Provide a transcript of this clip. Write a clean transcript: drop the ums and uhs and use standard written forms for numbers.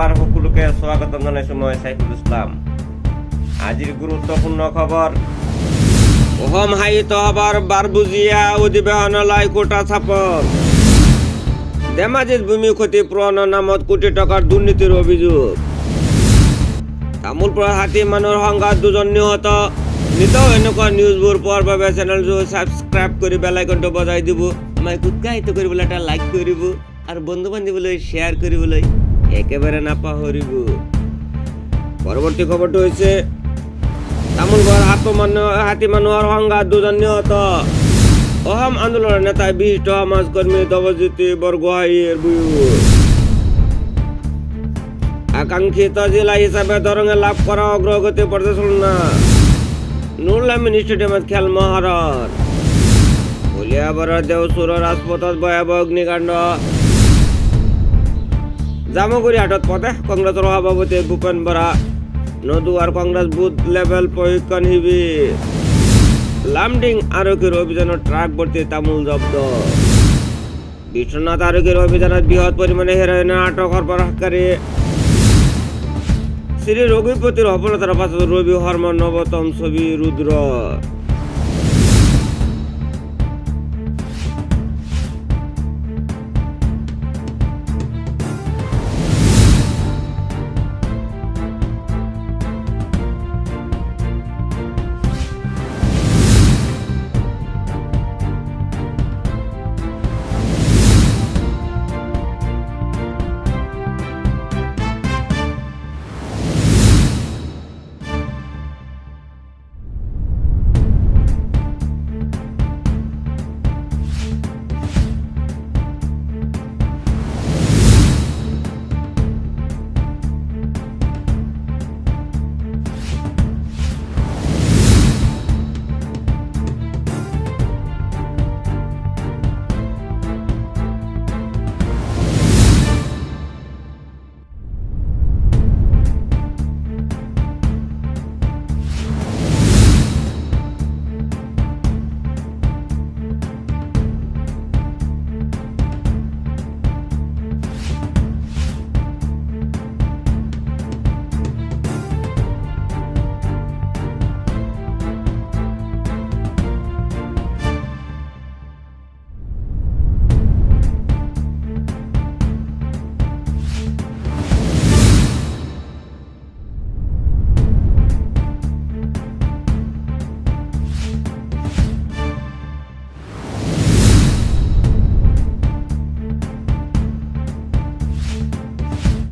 আবার সকলোকে স্বাগতম জানাইছো মই সাইফুল ইসলাম। আজিৰ গুৰুত্বপূৰ্ণ খবৰ, অসম সাহিত্য সভাৰ বাৰবুজিয়া অধিৱেশনলৈ কোটা স্থাপন। ধেমাজিত ভূমি ক্ষতিপূৰণৰ নামত কোটি টকাৰ দুৰ্নীতিৰ অভিযোগ। তামোলপুৰৰ হাতী মানুহৰ সংঘাত, 2জন নিহত। নিতৌ এনেকুৱা নিউজবোৰ পোৱাৰ বাবে চেনেলটো ছাবস্ক্ৰাইব কৰি বেল আইকনটো বজাই দিব। আমাক উৎসাহিত কৰিবলৈ এটা লাইক কৰিব আৰু বন্ধু বান্ধৱীলৈ শ্বেয়াৰ কৰিবলৈ একেবাৰে নাপাহৰিব। পৰৱৰ্তী খবৰটো হৈছে তামোলপুৰৰ হাতী মানুহৰ সংঘাত, 2জন নিহত। অসম আন্দোলনৰ নেতা বিশিষ্ট সমাজকৰ্মী দেৱজ্যোতি বৰগোহাঁইৰ বিয়োগ। আকাংক্ষিত জিলা হিচাপে দৰঙে লাভ কৰা অগ্ৰগতি পৰ্যালোচনা। নুৰুল আমিন ষ্টেডিয়ামত খেল মহাৰণ। কলিয়াবৰৰ দেওচুৰৰ ৰাজপথত ভয়াৱহ অগ্নিকাণ্ড। জামুগুৰি হাটত প্ৰদেশ কংগ্ৰেছৰ সভাপতি ভূপেন বৰা। নদুৱাৰ কংগ্ৰেছ বুথ লেভেল প্ৰশিক্ষণ শিবিৰ। লামডিং আৰক্ষীৰ অভিযানত ট্ৰাক ভৰ্তি তামোল জব্দ। বিশ্বনাথ আৰক্ষীৰ অভিযানত বৃহৎ পৰিমাণে হেৰইনৰ আটক সৰবৰাহকাৰী। শ্ৰী ৰঘুপতিৰ সফলতাৰ পাছত ৰবি শৰ্মাৰ নৱতম ছবি ৰুদ্ৰ।